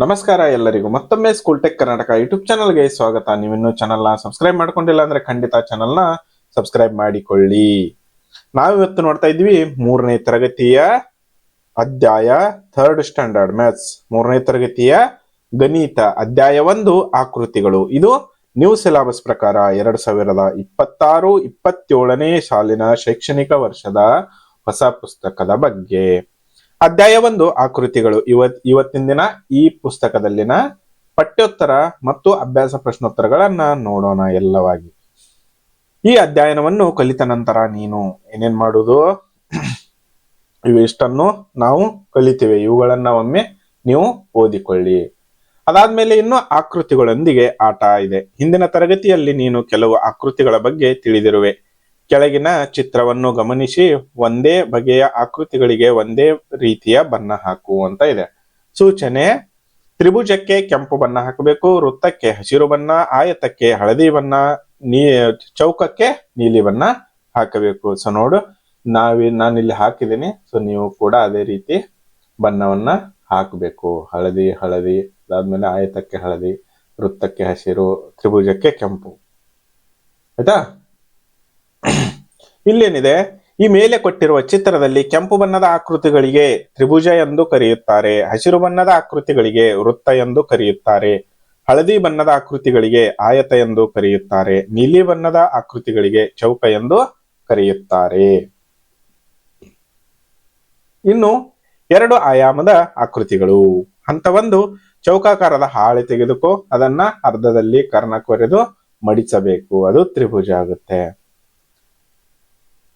ನಮಸ್ಕಾರ ಎಲ್ಲರಿಗೂ ಮತ್ತೊಮ್ಮೆ ಸ್ಕೂಲ್ ಟೆಕ್ ಕರ್ನಾಟಕ ಯೂಟ್ಯೂಬ್ ಚಾನಲ್ಗೆ ಸ್ವಾಗತ. ನೀವಿನ್ನೂ ಚಾನಲ್ನ ಸಬ್ಸ್ಕ್ರೈಬ್ ಮಾಡ್ಕೊಂಡಿಲ್ಲ ಅಂದ್ರೆ ಖಂಡಿತ ಚಾನಲ್ನ ಸಬ್ಸ್ಕ್ರೈಬ್ ಮಾಡಿಕೊಳ್ಳಿ. ನಾವಿವತ್ತು ನೋಡ್ತಾ ಇದ್ವಿ 3ನೇ ತರಗತಿಯ ಅಧ್ಯಾಯ 3rd ಸ್ಟ್ಯಾಂಡರ್ಡ್ ಮ್ಯಾಥ್ಸ್ 3ನೇ ತರಗತಿಯ ಗಣಿತ ಅಧ್ಯಾಯ 1 ಆಕೃತಿಗಳು. ಇದು ನ್ಯೂ ಸಿಲೆಬಸ್ ಪ್ರಕಾರ 2026-27ನೇ ಸಾಲಿನ ಶೈಕ್ಷಣಿಕ ವರ್ಷದ ಹೊಸ ಪುಸ್ತಕದ ಬಗ್ಗೆ. ಅಧ್ಯಾಯ 1 ಆಕೃತಿಗಳು. ಇವತ್ತಿನ ದಿನ ಈ ಪುಸ್ತಕದಲ್ಲಿನ ಪಠ್ಯೋತ್ತರ ಮತ್ತು ಅಭ್ಯಾಸ ಪ್ರಶ್ನೋತ್ತರಗಳನ್ನ ನೋಡೋಣ ಎಲ್ಲವಾಗಿ. ಈ ಅಧ್ಯಯನವನ್ನು ಕಲಿತ ನಂತರ ನೀನು ಏನೇನ್ ಮಾಡುವುದು, ಇವಿಷ್ಟನ್ನು ನಾವು ಕಲಿತೇವೆ. ಇವುಗಳನ್ನ ಒಮ್ಮೆ ನೀವು ಓದಿಕೊಳ್ಳಿ. ಅದಾದ್ಮೇಲೆ ಇನ್ನು ಆಕೃತಿಗಳೊಂದಿಗೆ ಆಟ ಇದೆ. ಹಿಂದಿನ ತರಗತಿಯಲ್ಲಿ ನೀನು ಕೆಲವು ಆಕೃತಿಗಳ ಬಗ್ಗೆ ತಿಳಿದಿರುವೆ. ಕೆಳಗಿನ ಚಿತ್ರವನ್ನು ಗಮನಿಸಿ ಒಂದೇ ಬಗೆಯ ಆಕೃತಿಗಳಿಗೆ ಒಂದೇ ರೀತಿಯ ಬಣ್ಣ ಹಾಕು ಅಂತ ಇದೆ. ಸೂಚನೆ: ತ್ರಿಭುಜಕ್ಕೆ ಕೆಂಪು ಬಣ್ಣ ಹಾಕಬೇಕು, ವೃತ್ತಕ್ಕೆ ಹಸಿರು ಬಣ್ಣ, ಆಯತಕ್ಕೆ ಹಳದಿ ಬಣ್ಣ, ಚೌಕಕ್ಕೆ ನೀಲಿ ಬಣ್ಣ ಹಾಕಬೇಕು. ಸೊ ನೋಡು, ನಾನಿಲ್ಲಿ ಹಾಕಿದ್ದೀನಿ. ಸೊ ನೀವು ಕೂಡ ಅದೇ ರೀತಿ ಬಣ್ಣವನ್ನ ಹಾಕಬೇಕು. ಹಳದಿ ಅದಾದ್ಮೇಲೆ ಆಯತಕ್ಕೆ ಹಳದಿ, ವೃತ್ತಕ್ಕೆ ಹಸಿರು, ತ್ರಿಭುಜಕ್ಕೆ ಕೆಂಪು. ಆಯ್ತಾ? ಇಲ್ಲೇನಿದೆ, ಈ ಮೇಲೆ ಕೊಟ್ಟಿರುವ ಚಿತ್ರದಲ್ಲಿ ಕೆಂಪು ಬಣ್ಣದ ಆಕೃತಿಗಳಿಗೆ ತ್ರಿಭುಜ ಎಂದು ಕರೆಯುತ್ತಾರೆ, ಹಸಿರು ಬಣ್ಣದ ಆಕೃತಿಗಳಿಗೆ ವೃತ್ತ ಎಂದು ಕರೆಯುತ್ತಾರೆ, ಹಳದಿ ಬಣ್ಣದ ಆಕೃತಿಗಳಿಗೆ ಆಯತ ಎಂದು ಕರೆಯುತ್ತಾರೆ, ನೀಲಿ ಬಣ್ಣದ ಆಕೃತಿಗಳಿಗೆ ಚೌಕ ಎಂದು ಕರೆಯುತ್ತಾರೆ. ಇನ್ನು 2 ಆಯಾಮದ ಆಕೃತಿಗಳು. ಹಂತ 1: ಚೌಕಾಕಾರದ ಹಾಳೆ ತೆಗೆದುಕೋ, ಅದನ್ನ ಅರ್ಧದಲ್ಲಿ ಕರ್ಣ ಕೊರೆದು ಮಡಿಸಬೇಕು, ಅದು ತ್ರಿಭುಜ ಆಗುತ್ತೆ.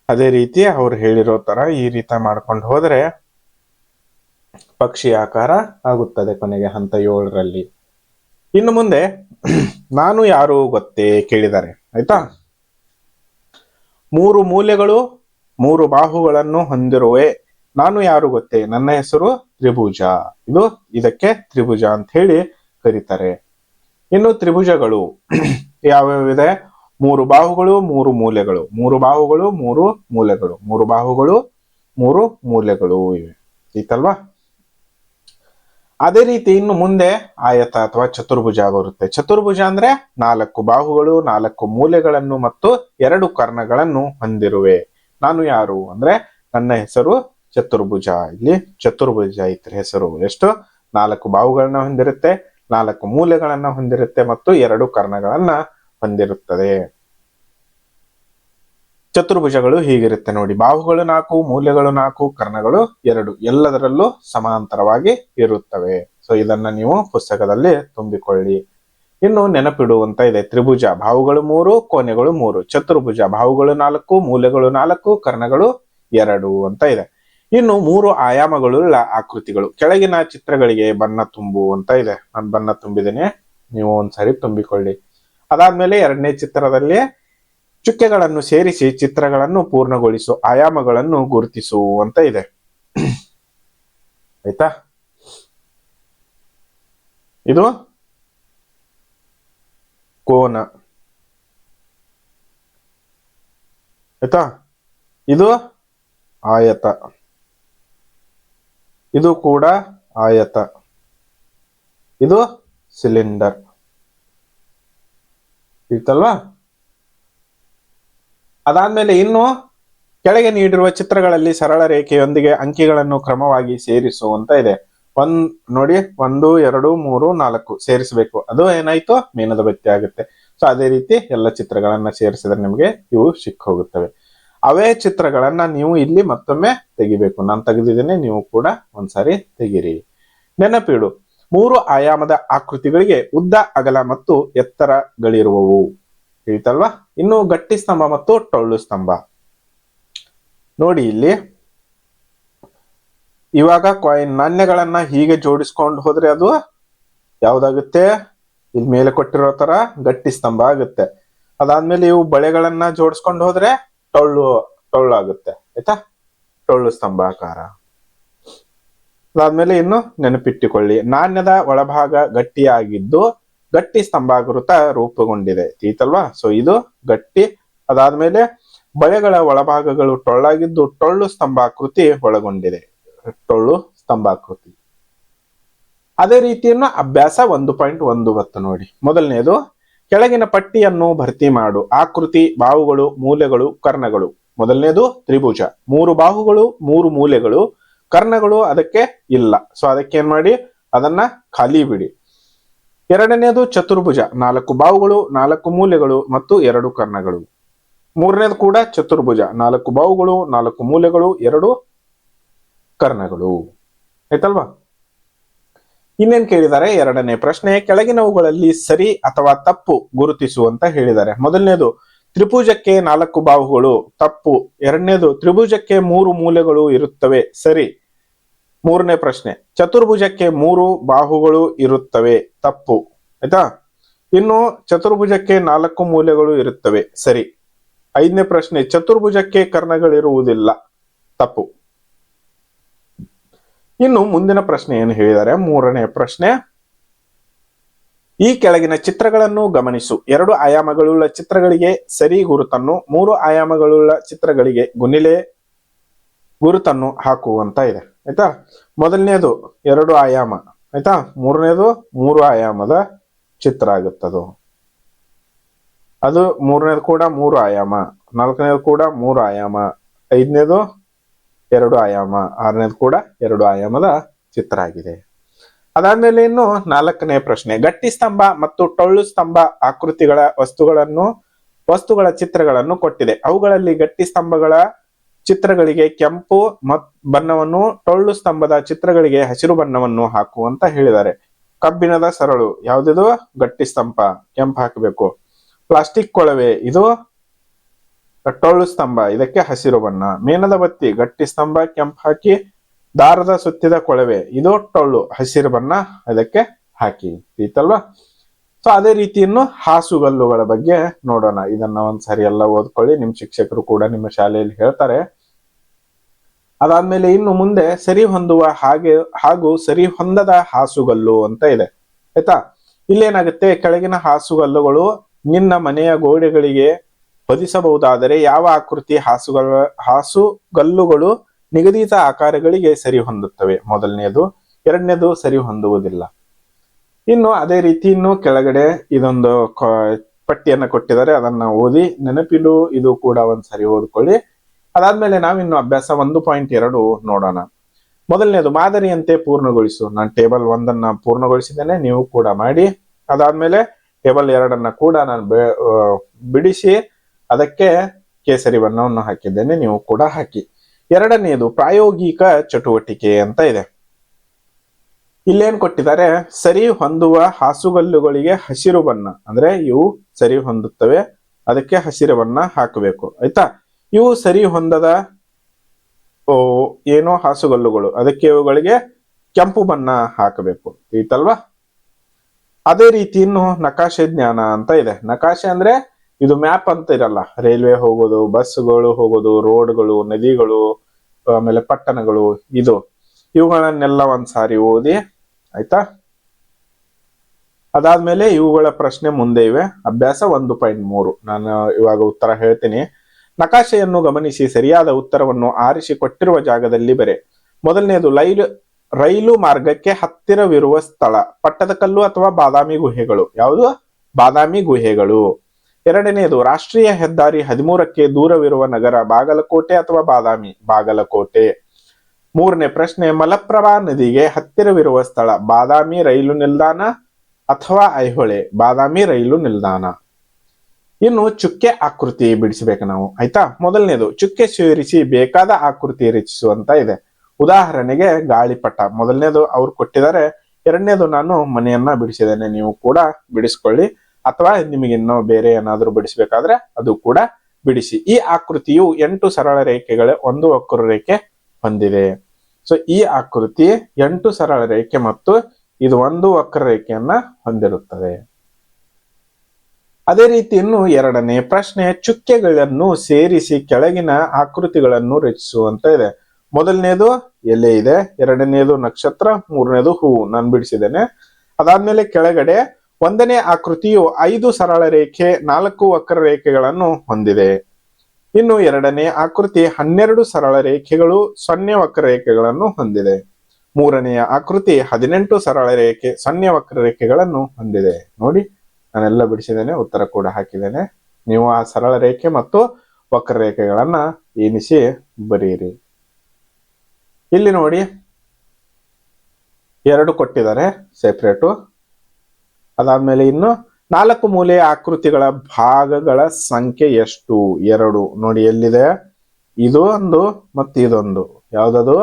ಅದೇ ರೀತಿ ಅವ್ರು ಹೇಳಿರೋ ತರ ಈ ರೀತಿ ಮಾಡ್ಕೊಂಡು ಹೋದ್ರೆ ಪಕ್ಷಿ ಆಕಾರ ಆಗುತ್ತದೆ ಕೊನೆಗೆ ಹಂತ 7ರಲ್ಲಿ. ಇನ್ನು ಮುಂದೆ ನಾನು ಯಾರು ಗೊತ್ತೇ ಕೇಳಿದ್ದಾರೆ. ಆಯ್ತಾ? 3 ಮೂಲೆಗಳು 3 ಬಾಹುಗಳನ್ನು ಹೊಂದಿರುವೆ. ನಾನು ಯಾರು ಗೊತ್ತೇ? ನನ್ನ ಹೆಸರು ತ್ರಿಭುಜ. ಇದಕ್ಕೆ ತ್ರಿಭುಜ ಅಂತ ಹೇಳಿ ಕರೀತಾರೆ. ಇನ್ನು ತ್ರಿಭುಜಗಳು ಯಾವ್ಯಾವಿದೆ? 3 ಬಾಹುಗಳು 3 ಮೂಲೆಗಳು, 3 ಬಾಹುಗಳು 3 ಮೂಲೆಗಳು, 3 ಬಾಹುಗಳು 3 ಮೂಲೆಗಳು ಇವೆ. ಈತಲ್ವಾ? ಅದೇ ರೀತಿ ಇನ್ನು ಮುಂದೆ ಆಯತ ಅಥವಾ ಚತುರ್ಭುಜ ಬರುತ್ತೆ. ಚತುರ್ಭುಜ ಅಂದ್ರೆ 4 ಬಾಹುಗಳು 4 ಮೂಲೆಗಳನ್ನು ಮತ್ತು 2 ಕರ್ಣಗಳನ್ನು ಹೊಂದಿರುವೆ. ನಾನು ಯಾರು ಅಂದ್ರೆ ನನ್ನ ಹೆಸರು ಚತುರ್ಭುಜ. ಇಲ್ಲಿ ಚತುರ್ಭುಜ ಇದ್ರ ಹೆಸರು. ಎಷ್ಟು? 4 ಬಾಹುಗಳನ್ನ ಹೊಂದಿರುತ್ತೆ, 4 ಮೂಲೆಗಳನ್ನ ಹೊಂದಿರುತ್ತೆ ಮತ್ತು 2 ಕರ್ಣಗಳನ್ನ ಹೊಂದಿರುತ್ತದೆ. ಚತುರ್ಭುಜಗಳು ಹೀಗಿರುತ್ತೆ ನೋಡಿ. ಬಾಹುಗಳು 4, ಮೂಲೆಗಳು 4, ಕರ್ಣಗಳು 2, ಎಲ್ಲದರಲ್ಲೂ ಸಮಾಂತರವಾಗಿ ಇರುತ್ತವೆ. ಸೊ ಇದನ್ನ ನೀವು ಪುಸ್ತಕದಲ್ಲಿ ತುಂಬಿಕೊಳ್ಳಿ. ಇನ್ನು ನೆನಪಿಡುವಂತ ಇದೆ. ತ್ರಿಭುಜ ಬಾಹುಗಳು 3, ಕೋಣೆಗಳು 3. ಚತುರ್ಭುಜ ಬಾಹುಗಳು 4, ಮೂಲೆಗಳು 4, ಕರ್ಣಗಳು 2 ಅಂತ ಇದೆ. ಇನ್ನು 3 ಆಯಾಮಗಳುಳ್ಳ ಆಕೃತಿಗಳು. ಕೆಳಗಿನ ಚಿತ್ರಗಳಿಗೆ ಬಣ್ಣ ತುಂಬು ಅಂತ ಇದೆ. ನಾನು ಬಣ್ಣ ತುಂಬಿದ್ದೇನೆ, ನೀವು ಒಂದ್ಸರಿ ತುಂಬಿಕೊಳ್ಳಿ. ಅದಾದ್ಮೇಲೆ 2ನೇ ಚಿತ್ರದಲ್ಲಿ ಚುಕ್ಕೆಗಳನ್ನು ಸೇರಿಸಿ ಚಿತ್ರಗಳನ್ನು ಪೂರ್ಣಗೊಳಿಸು, ಆಯಾಮಗಳನ್ನು ಗುರುತಿಸು ಅಂತ ಇದೆ. ಆಯ್ತಾ? ಇದು ಕೋನ. ಆಯ್ತಾ? ಇದು ಆಯತ, ಇದು ಕೂಡ ಆಯತ, ಇದು ಸಿಲಿಂಡರ್. ಇರ್ತಲ್ವಾ? ಅದಾದ್ಮೇಲೆ ಇನ್ನು ಕೆಳಗೆ ನೀಡಿರುವ ಚಿತ್ರಗಳಲ್ಲಿ ಸರಳ ರೇಖೆಯೊಂದಿಗೆ ಅಂಕಿಗಳನ್ನು ಕ್ರಮವಾಗಿ ಸೇರಿಸು ಅಂತ ಇದೆ. ನೋಡಿ 1 2 3 4 ಸೇರಿಸಬೇಕು. ಅದು ಏನಾಯ್ತು? ಮೀನದ ಬತ್ತಿ ಆಗುತ್ತೆ. ಸೊ ಅದೇ ರೀತಿ ಎಲ್ಲ ಚಿತ್ರಗಳನ್ನ ಸೇರಿಸಿದ್ರೆ ನಿಮಗೆ ಇವು ಸಿಕ್ಕ ಹೋಗುತ್ತವೆ. ಅವೇ ಚಿತ್ರಗಳನ್ನ ನೀವು ಇಲ್ಲಿ ಮತ್ತೊಮ್ಮೆ ತೆಗಿಬೇಕು. ನಾನು ತೆಗೆದಿದ್ದೇನೆ, ನೀವು ಕೂಡ ಒಂದ್ಸಾರಿ ತೆಗಿರಿ. ನೆನಪಿಡು, 3 ಆಯಾಮದ ಆಕೃತಿಗಳಿಗೆ ಉದ್ದ, ಅಗಲ ಮತ್ತು ಎತ್ತರಗಳಿರುವವು. ತಿಳಿತಲ್ವಾ? ಇನ್ನು ಗಟ್ಟಿ ಸ್ತಂಭ ಮತ್ತು ಟೊಳ್ಳು ಸ್ತಂಭ ನೋಡಿ. ಇಲ್ಲಿ ಇವಾಗ ಕಾಯಿನ್ ನಾಣ್ಯಗಳನ್ನ ಹೀಗೆ ಜೋಡಿಸ್ಕೊಂಡು ಹೋದ್ರೆ ಅದು ಯಾವ್ದಾಗುತ್ತೆ? ಇಲ್ಲಿ ಮೇಲೆ ಕೊಟ್ಟಿರೋ ತರ ಗಟ್ಟಿ ಸ್ತಂಭ ಆಗುತ್ತೆ. ಅದಾದ್ಮೇಲೆ ಇವು ಬಳೆಗಳನ್ನ ಜೋಡಿಸ್ಕೊಂಡು ಹೋದ್ರೆ ಟೊಳ್ಳು ಆಗುತ್ತೆ. ಆಯ್ತಾ? ಟೊಳ್ಳು ಸ್ತಂಭ ಆಕಾರ. ಅದಾದ್ಮೇಲೆ ಇನ್ನು ನೆನಪಿಟ್ಟುಕೊಳ್ಳಿ, ನಾಣ್ಯದ ಒಳಭಾಗ ಗಟ್ಟಿಯಾಗಿದ್ದು ಗಟ್ಟಿ ಸ್ತಂಭಾಕೃತ ರೂಪುಗೊಂಡಿದೆ. ತೀತಲ್ವಾ? ಸೊ ಇದು ಗಟ್ಟಿ. ಅದಾದ್ಮೇಲೆ ಬಳೆಗಳ ಒಳಭಾಗಗಳು ಟೊಳ್ಳಾಗಿದ್ದು ಟೊಳ್ಳು ಸ್ತಂಭಾಕೃತಿ ಒಳಗೊಂಡಿದೆ. ಟೊಳ್ಳು ಸ್ತಂಭಾಕೃತಿ. ಅದೇ ರೀತಿಯನ್ನು ಅಭ್ಯಾಸ 1.19 ನೋಡಿ. ಮೊದಲನೇದು, ಕೆಳಗಿನ ಪಟ್ಟಿಯನ್ನು ಭರ್ತಿ ಮಾಡು. ಆಕೃತಿ, ಬಾಹುಗಳು, ಮೂಲೆಗಳು, ಕರ್ಣಗಳು. ಮೊದಲನೇದು ತ್ರಿಭುಜ, 3 ಬಾಹುಗಳು 3 ಮೂಲೆಗಳು, ಕರ್ಣಗಳು ಅದಕ್ಕೆ ಇಲ್ಲ. ಸೊ ಅದಕ್ಕೆ ಏನ್ ಮಾಡಿ, ಅದನ್ನ ಖಾಲಿ ಬಿಡಿ. ಎರಡನೇದು ಚತುರ್ಭುಜ, 4 ಬಾಹುಗಳು 4 ಮೂಲೆಗಳು ಮತ್ತು 2 ಕರ್ಣಗಳು. ಮೂರನೇದು ಕೂಡ ಚತುರ್ಭುಜ, 4 ಬಾಹುಗಳು 4 ಮೂಲೆಗಳು 2 ಕರ್ಣಗಳು. ಆಯ್ತಲ್ವಾ? ಇನ್ನೇನ್ ಕೇಳಿದ್ದಾರೆ, ಎರಡನೇ ಪ್ರಶ್ನೆ, ಕೆಳಗಿನವುಗಳಲ್ಲಿ ಸರಿ ಅಥವಾ ತಪ್ಪು ಗುರುತಿಸು ಅಂತ ಹೇಳಿದ್ದಾರೆ. ಮೊದಲನೇದು, ತ್ರಿಭುಜಕ್ಕೆ 4 ಬಾಹುಗಳು, ತಪ್ಪು. ಎರಡನೇದು, ತ್ರಿಭುಜಕ್ಕೆ 3 ಮೂಲೆಗಳು ಇರುತ್ತವೆ, ಸರಿ. ಮೂರನೇ ಪ್ರಶ್ನೆ, ಚತುರ್ಭುಜಕ್ಕೆ 3 ಬಾಹುಗಳು ಇರುತ್ತವೆ, ತಪ್ಪು. ಆಯ್ತಾ? ಇನ್ನು ಚತುರ್ಭುಜಕ್ಕೆ 4 ಮೂಲೆಗಳು ಇರುತ್ತವೆ, ಸರಿ. ಐದನೇ ಪ್ರಶ್ನೆ, ಚತುರ್ಭುಜಕ್ಕೆ ಕರ್ಣಗಳಿರುವುದಿಲ್ಲ, ತಪ್ಪು. ಇನ್ನು ಮುಂದಿನ ಪ್ರಶ್ನೆ ಏನು ಹೇಳಿದ್ದಾರೆ, ಮೂರನೇ ಪ್ರಶ್ನೆ, ಈ ಕೆಳಗಿನ ಚಿತ್ರಗಳನ್ನು ಗಮನಿಸು. 2 ಆಯಾಮಗಳುಳ್ಳ ಚಿತ್ರಗಳಿಗೆ ಸರಿ ಗುರುತನ್ನು, 3 ಆಯಾಮಗಳುಳ್ಳ ಚಿತ್ರಗಳಿಗೆ ಗುಣಿಲೆ ಗುರುತನ್ನು ಹಾಕುವಂತ ಇದೆ. ಆಯ್ತಾ? ಮೊದಲನೇದು 2 ಆಯಾಮ, ಆಯ್ತಾ? ಮೂರನೇದು 3 ಆಯಾಮದ ಚಿತ್ರ ಆಗುತ್ತದು. ಅದು ಮೂರನೇದು ಕೂಡ 3 ಆಯಾಮ, ನಾಲ್ಕನೇದು ಕೂಡ 3 ಆಯಾಮ, ಐದನೇದು 2 ಆಯಾಮ, ಆರನೇದು ಕೂಡ 2 ಆಯಾಮದ ಚಿತ್ರ ಆಗಿದೆ. ಅದಾದ್ಮೇಲೆ ಇನ್ನು 4ನೇ ಪ್ರಶ್ನೆ, ಗಟ್ಟಿ ಸ್ತಂಭ ಮತ್ತು ಟೊಳ್ಳು ಸ್ತಂಭ ಆಕೃತಿಗಳ ವಸ್ತುಗಳ ಚಿತ್ರಗಳನ್ನು ಕೊಟ್ಟಿದೆ. ಅವುಗಳಲ್ಲಿ ಗಟ್ಟಿ ಸ್ತಂಭಗಳ ಚಿತ್ರಗಳಿಗೆ ಕೆಂಪು ಬಣ್ಣವನ್ನು, ಟೊಳ್ಳು ಸ್ತಂಭದ ಚಿತ್ರಗಳಿಗೆ ಹಸಿರು ಬಣ್ಣವನ್ನು ಹಾಕುವಂತ ಹೇಳಿದ್ದಾರೆ. ಕಬ್ಬಿಣದ ಸರಳು, ಯಾವ್ದಿದು? ಗಟ್ಟಿ ಸ್ತಂಭ, ಕೆಂಪು ಹಾಕಬೇಕು. ಪ್ಲಾಸ್ಟಿಕ್ ಕೊಳವೆ, ಇದು ಟೊಳ್ಳು ಸ್ತಂಭ, ಇದಕ್ಕೆ ಹಸಿರು ಬಣ್ಣ. ಮೇಣದ ಬತ್ತಿ, ಗಟ್ಟಿ ಸ್ತಂಭ, ಕೆಂಪು ಹಾಕಿ. ದಾರದ ಸುತ್ತಿದ ಕೊಳವೆ, ಇದು ಟೊಳ್ಳು, ಹಸಿರು ಬಣ್ಣ, ಅದಕ್ಕೆ ಹಾಕಿ. ಈತಲ್ವಾ? ಸೊ ಅದೇ ರೀತಿ ಇನ್ನು ಹಾಸುಗಲ್ಲುಗಳ ಬಗ್ಗೆ ನೋಡೋಣ. ಇದನ್ನ ಒಂದ್ಸರಿ ಎಲ್ಲ ಓದ್ಕೊಳ್ಳಿ, ನಿಮ್ ಶಿಕ್ಷಕರು ಕೂಡ ನಿಮ್ಮ ಶಾಲೆಯಲ್ಲಿ ಹೇಳ್ತಾರೆ. ಅದಾದ್ಮೇಲೆ ಇನ್ನು ಮುಂದೆ ಸರಿ ಹೊಂದುವ ಹಾಗೂ ಸರಿ ಹೊಂದದ ಹಾಸುಗಲ್ಲು ಅಂತ ಇದೆ. ಆಯ್ತಾ? ಇಲ್ಲೇನಾಗುತ್ತೆ, ಕೆಳಗಿನ ಹಾಸುಗಲ್ಲುಗಳು ನಿನ್ನ ಮನೆಯ ಗೋಡೆಗಳಿಗೆ ಹೊದಿಸಬಹುದಾದರೆ ಯಾವ ಆಕೃತಿ ಹಾಸುಗಲ್ಲುಗಳು ನಿಗದಿತ ಆಕಾರಗಳಿಗೆ ಸರಿ ಹೊಂದುತ್ತವೆ? ಮೊದಲನೇದು. ಎರಡನೇದು ಸರಿ ಹೊಂದುವುದಿಲ್ಲ. ಇನ್ನು ಅದೇ ರೀತಿ ಇನ್ನು ಕೆಳಗಡೆ ಇದೊಂದು ಪಟ್ಟಿಯನ್ನ ಕೊಟ್ಟಿದ್ದಾರೆ, ಅದನ್ನ ಓದಿ ನೆನಪಿಡು. ಇದು ಕೂಡ ಒಂದ್ಸರಿ ಓದ್ಕೊಳ್ಳಿ. ಅದಾದ್ಮೇಲೆ ನಾವಿನ್ನು ಅಭ್ಯಾಸ 1.2 ನೋಡೋಣ. ಮೊದಲನೇದು, ಮಾದರಿಯಂತೆ ಪೂರ್ಣಗೊಳಿಸು. ನಾನು ಟೇಬಲ್ 1 ಪೂರ್ಣಗೊಳಿಸಿದ್ದೇನೆ, ನೀವು ಕೂಡ ಮಾಡಿ. ಅದಾದ್ಮೇಲೆ ಟೇಬಲ್ 2 ಕೂಡ ನಾನು ಬಿಡಿಸಿ ಅದಕ್ಕೆ ಕೇಸರಿ ಬಣ್ಣವನ್ನು ಹಾಕಿದ್ದೇನೆ, ನೀವು ಕೂಡ ಹಾಕಿ. ಎರಡನೆಯದು, ಪ್ರಾಯೋಗಿಕ ಚಟುವಟಿಕೆ ಅಂತ ಇದೆ. ಇಲ್ಲೇನ್ ಕೊಟ್ಟಿದ್ದಾರೆ, ಸರಿ ಹೊಂದುವ ಹಾಸುಗಲ್ಲುಗಳಿಗೆ ಹಸಿರು ಬಣ್ಣ, ಅಂದ್ರೆ ಇವು ಸರಿ ಹೊಂದುತ್ತವೆ, ಅದಕ್ಕೆ ಹಸಿರು ಬಣ್ಣ ಹಾಕಬೇಕು. ಆಯ್ತಾ? ಇವು ಸರಿ ಹೊಂದದ ಏನೋ ಹಾಸುಗಲ್ಲುಗಳು, ಅದಕ್ಕೆ ಇವುಗಳಿಗೆ ಕೆಂಪು ಬಣ್ಣ ಹಾಕಬೇಕು. ಈತಲ್ವಾ? ಅದೇ ರೀತಿ ಇನ್ನು ನಕಾಶೆ ಜ್ಞಾನ ಅಂತ ಇದೆ. ನಕಾಶೆ ಅಂದ್ರೆ ಇದು ಮ್ಯಾಪ್ ಅಂತ ಇರಲ್ಲ, ರೈಲ್ವೆ ಹೋಗೋದು, ಬಸ್ಗಳು ಹೋಗೋದು, ರೋಡ್ಗಳು, ನದಿಗಳು, ಆಮೇಲೆ ಪಟ್ಟಣಗಳು, ಇವುಗಳನ್ನೆಲ್ಲ ಒಂದ್ಸಾರಿ ಓದಿ. ಆಯ್ತಾ? ಅದಾದ್ಮೇಲೆ ಇವುಗಳ ಪ್ರಶ್ನೆ ಮುಂದೆ ಇವೆ. ಅಭ್ಯಾಸ 1.3 ನಾನು ಇವಾಗ ಉತ್ತರ ಹೇಳ್ತೀನಿ. ನಕಾಶೆಯನ್ನು ಗಮನಿಸಿ ಸರಿಯಾದ ಉತ್ತರವನ್ನು ಆರಿಸಿ ಕೊಟ್ಟಿರುವ ಜಾಗದಲ್ಲಿ ಬರೆ. ಮೊದಲನೇದು, ರೈಲು ಮಾರ್ಗಕ್ಕೆ ಹತ್ತಿರವಿರುವ ಸ್ಥಳ, ಪಟ್ಟದಕಲ್ಲು ಅಥವಾ ಬಾದಾಮಿ ಗುಹೆಗಳು. ಯಾವುದು? ಬಾದಾಮಿ ಗುಹೆಗಳು. ಎರಡನೆಯದು, ರಾಷ್ಟ್ರೀಯ ಹೆದ್ದಾರಿ 13ಕ್ಕೆ ದೂರವಿರುವ ನಗರ, ಬಾಗಲಕೋಟೆ ಅಥವಾ ಬಾದಾಮಿ, ಬಾಗಲಕೋಟೆ. ಮೂರನೇ ಪ್ರಶ್ನೆ, ಮಲಪ್ರಭಾ ನದಿಗೆ ಹತ್ತಿರವಿರುವ ಸ್ಥಳ, ಬಾದಾಮಿ ರೈಲು ನಿಲ್ದಾಣ ಅಥವಾ ಐಹೊಳೆ, ಬಾದಾಮಿ ರೈಲು ನಿಲ್ದಾಣ. ಇನ್ನು ಚುಕ್ಕೆ ಆಕೃತಿ ಬಿಡಿಸಬೇಕು ನಾವು. ಆಯ್ತಾ? ಮೊದಲನೇದು, ಚುಕ್ಕೆ ಸೇರಿಸಿ ಬೇಕಾದ ಆಕೃತಿ ರಚಿಸುವಂತ ಇದೆ. ಉದಾಹರಣೆಗೆ ಗಾಳಿಪಟ, ಮೊದಲನೇದು ಅವ್ರು ಕೊಟ್ಟಿದ್ದಾರೆ. ಎರಡನೇದು ನಾನು ಮನೆಯನ್ನ ಬಿಡಿಸಿದ್ದೇನೆ, ನೀವು ಕೂಡ ಬಿಡಿಸ್ಕೊಳ್ಳಿ. ಅಥವಾ ನಿಮಗೆ ಇನ್ನೂ ಬೇರೆ ಏನಾದ್ರೂ ಬಿಡಿಸ್ಬೇಕಾದ್ರೆ ಅದು ಕೂಡ ಬಿಡಿಸಿ. ಈ ಆಕೃತಿಯು 8 ಸರಳ ರೇಖೆಗಳ 1 ವಕ್ರ ರೇಖೆ ಹೊಂದಿದೆ. ಸೊ ಈ ಆಕೃತಿ 8 ಸರಳ ರೇಖೆ ಮತ್ತು ಇದು 1 ವಕ್ರ ರೇಖೆಯನ್ನ ಹೊಂದಿರುತ್ತದೆ. ಅದೇ ರೀತಿ ಇನ್ನು ಎರಡನೇ ಪ್ರಶ್ನೆ, ಚುಕ್ಕೆಗಳನ್ನು ಸೇರಿಸಿ ಕೆಳಗಿನ ಆಕೃತಿಗಳನ್ನು ರಚಿಸುವಂತ ಇದೆ. ಮೊದಲನೇದು ಎಲೆ ಇದೆ, ಎರಡನೇದು ನಕ್ಷತ್ರ, ಮೂರನೇದು ಹೂವು ನಾನು ಬಿಡಿಸಿದ್ದೇನೆ. ಅದಾದ್ಮೇಲೆ ಕೆಳಗಡೆ 1ನೇ ಆಕೃತಿಯು 5 ಸರಳ ರೇಖೆ 4 ವಕ್ರ ರೇಖೆಗಳನ್ನು ಹೊಂದಿದೆ. ಇನ್ನು 2ನೇ ಆಕೃತಿ 12 ಸರಳ ರೇಖೆಗಳು 0 ವಕ್ರ ರೇಖೆಗಳನ್ನು ಹೊಂದಿದೆ. ಮೂರನೆಯ ಆಕೃತಿ 18 ಸರಳ ರೇಖೆ 0 ವಕ್ರರೇಖೆಗಳನ್ನು ಹೊಂದಿದೆ. ನೋಡಿ, ನಾನೆಲ್ಲ ಬಿಡಿಸಿದ್ದೇನೆ, ಉತ್ತರ ಕೂಡ ಹಾಕಿದ್ದೇನೆ. ನೀವು ಆ ಸರಳ ರೇಖೆ ಮತ್ತು ವಕ್ರರೇಖೆಗಳನ್ನ ಎಣಿಸಿ ಬರೀರಿ. ಇಲ್ಲಿ ನೋಡಿ, 2 ಕೊಟ್ಟಿದ್ದಾರೆ ಸೆಪರೇಟು. ಅದಾದ್ಮೇಲೆ ಇನ್ನು 4 ಮೂಲೆಯ ಆಕೃತಿಗಳ ಭಾಗಗಳ ಸಂಖ್ಯೆ ಎಷ್ಟು? 2. ನೋಡಿ, ಎಲ್ಲಿದೆ? ಇದು ಒಂದು ಮತ್ತು ಇದೊಂದು. ಯಾವ್ದದು?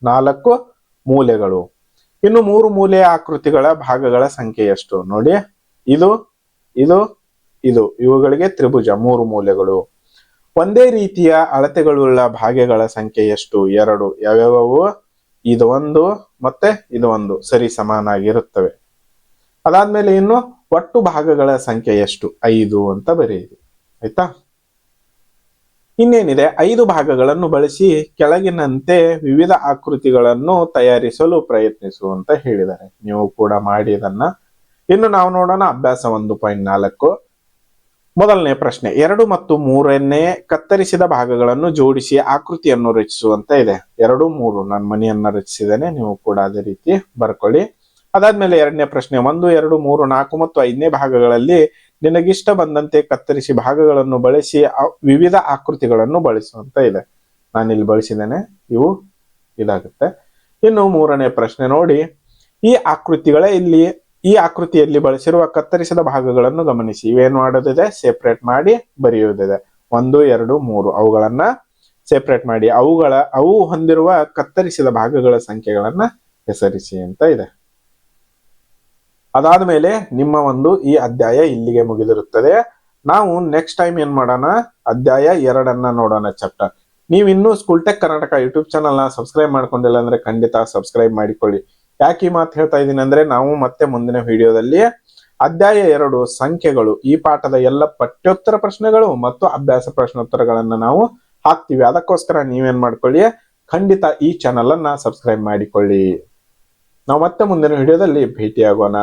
4 ಮೂಲೆಗಳು. ಇನ್ನು 3 ಮೂಲೆಯ ಆಕೃತಿಗಳ ಭಾಗಗಳ ಸಂಖ್ಯೆ ಎಷ್ಟು? ನೋಡಿ, ಇದು ಇದು ಇದು ಇವುಗಳಿಗೆ ತ್ರಿಭುಜ 3 ಮೂಲೆಗಳು. ಒಂದೇ ರೀತಿಯ ಅಳತೆಗಳುಳ್ಳ ಭಾಗಗಳ ಸಂಖ್ಯೆ ಎಷ್ಟು? 2. ಯಾವ್ಯಾವು? ಇದು ಒಂದು ಮತ್ತೆ ಇದು ಒಂದು ಸರಿ ಸಮಾನಾಗಿರುತ್ತವೆ. ಅದಾದ್ಮೇಲೆ ಇನ್ನು ಒಟ್ಟು ಭಾಗಗಳ ಸಂಖ್ಯೆ ಎಷ್ಟು? 5 ಅಂತ ಬರೆಯಿರಿ. ಆಯ್ತಾ? ಇನ್ನೇನಿದೆ, 5 ಭಾಗಗಳನ್ನು ಬಳಸಿ ಕೆಳಗಿನಂತೆ ವಿವಿಧ ಆಕೃತಿಗಳನ್ನು ತಯಾರಿಸಲು ಪ್ರಯತ್ನಿಸು ಅಂತ ಹೇಳಿದ್ದಾರೆ. ನೀವು ಕೂಡ ಮಾಡಿ ಇದನ್ನ. ಇನ್ನು ನಾವು ನೋಡೋಣ ಅಭ್ಯಾಸ 1.4. ಮೊದಲನೇ ಪ್ರಶ್ನೆ, 2 ಮತ್ತು 3ನೇ ಕತ್ತರಿಸಿದ ಭಾಗಗಳನ್ನು ಜೋಡಿಸಿ ಆಕೃತಿಯನ್ನು ರಚಿಸುವಂತ ಇದೆ. 2, 3 ನಾನು ಮನೆಯನ್ನ ರಚಿಸಿದ್ದೇನೆ, ನೀವು ಕೂಡ ಅದೇ ರೀತಿ ಬರ್ಕೊಳ್ಳಿ. ಅದಾದ್ಮೇಲೆ ಎರಡನೇ ಪ್ರಶ್ನೆ, 1, 2, 3, 4 ಮತ್ತು 5ನೇ ಭಾಗಗಳಲ್ಲಿ ನಿನಗಿಷ್ಟ ಬಂದಂತೆ ಕತ್ತರಿಸಿ ಭಾಗಗಳನ್ನು ಬಳಸಿ ವಿವಿಧ ಆಕೃತಿಗಳನ್ನು ಬಳಸುವಂತ ಇದೆ. ನಾನಿಲ್ಲಿ ಬಳಸಿದ್ದೇನೆ, ಇವು ಇದಾಗುತ್ತೆ. ಇನ್ನು 3ನೇ ಪ್ರಶ್ನೆ ನೋಡಿ, ಈ ಆಕೃತಿಯಲ್ಲಿ ಬಳಸಿರುವ ಕತ್ತರಿಸಿದ ಭಾಗಗಳನ್ನು ಗಮನಿಸಿ. ಇವೇನ್ ಮಾಡೋದಿದೆ? ಸೆಪರೇಟ್ ಮಾಡಿ ಬರೆಯುವುದಿದೆ. 1, 2, 3 ಅವುಗಳನ್ನ ಸೆಪರೇಟ್ ಮಾಡಿ ಅವು ಹೊಂದಿರುವ ಕತ್ತರಿಸಿದ ಭಾಗಗಳ ಸಂಖ್ಯೆಗಳನ್ನ ಹೆಸರಿಸಿ ಅಂತ ಇದೆ. ಅದಾದ್ಮೇಲೆ ನಿಮ್ಮ ಈ ಅಧ್ಯಾಯ ಇಲ್ಲಿಗೆ ಮುಗಿದಿರುತ್ತದೆ. ನಾವು ನೆಕ್ಸ್ಟ್ ಟೈಮ್ ಏನ್ ಮಾಡೋಣ? ಅಧ್ಯಾಯ 2 ನೋಡೋಣ, ಚಾಪ್ಟರ್. ನೀವು ಇನ್ನೂ school tech Karnataka YouTube channel ನ ಸಬ್ಸ್ಕ್ರೈಬ್ ಮಾಡ್ಕೊಂಡಿಲ್ಲ ಅಂದ್ರೆ ಖಂಡಿತ ಸಬ್ಸ್ಕ್ರೈಬ್ ಮಾಡಿಕೊಳ್ಳಿ. ಯಾಕೆ ಈ ಮಾತು ಹೇಳ್ತಾ ಇದ್ದೀನಿ ಅಂದ್ರೆ, ನಾವು ಮತ್ತೆ ಮುಂದಿನ ವಿಡಿಯೋದಲ್ಲಿ ಅಧ್ಯಾಯ 2 ಸಂಖ್ಯೆಗಳು ಈ ಪಾಠದ ಎಲ್ಲ ಪಠ್ಯೋತ್ತರ ಪ್ರಶ್ನೆಗಳು ಮತ್ತು ಅಭ್ಯಾಸ ಪ್ರಶ್ನೋತ್ತರಗಳನ್ನ ನಾವು ಹಾಕ್ತಿವಿ. ಅದಕ್ಕೋಸ್ಕರ ನೀವೇನ್ ಮಾಡ್ಕೊಳ್ಳಿ, ಖಂಡಿತ ಈ ಚಾನಲ್ ಅನ್ನ ಸಬ್ಸ್ಕ್ರೈಬ್ ಮಾಡಿಕೊಳ್ಳಿ. ನಾವು ಮತ್ತೆ ಮುಂದಿನ ವಿಡಿಯೋದಲ್ಲಿ ಭೇಟಿಯಾಗೋಣ.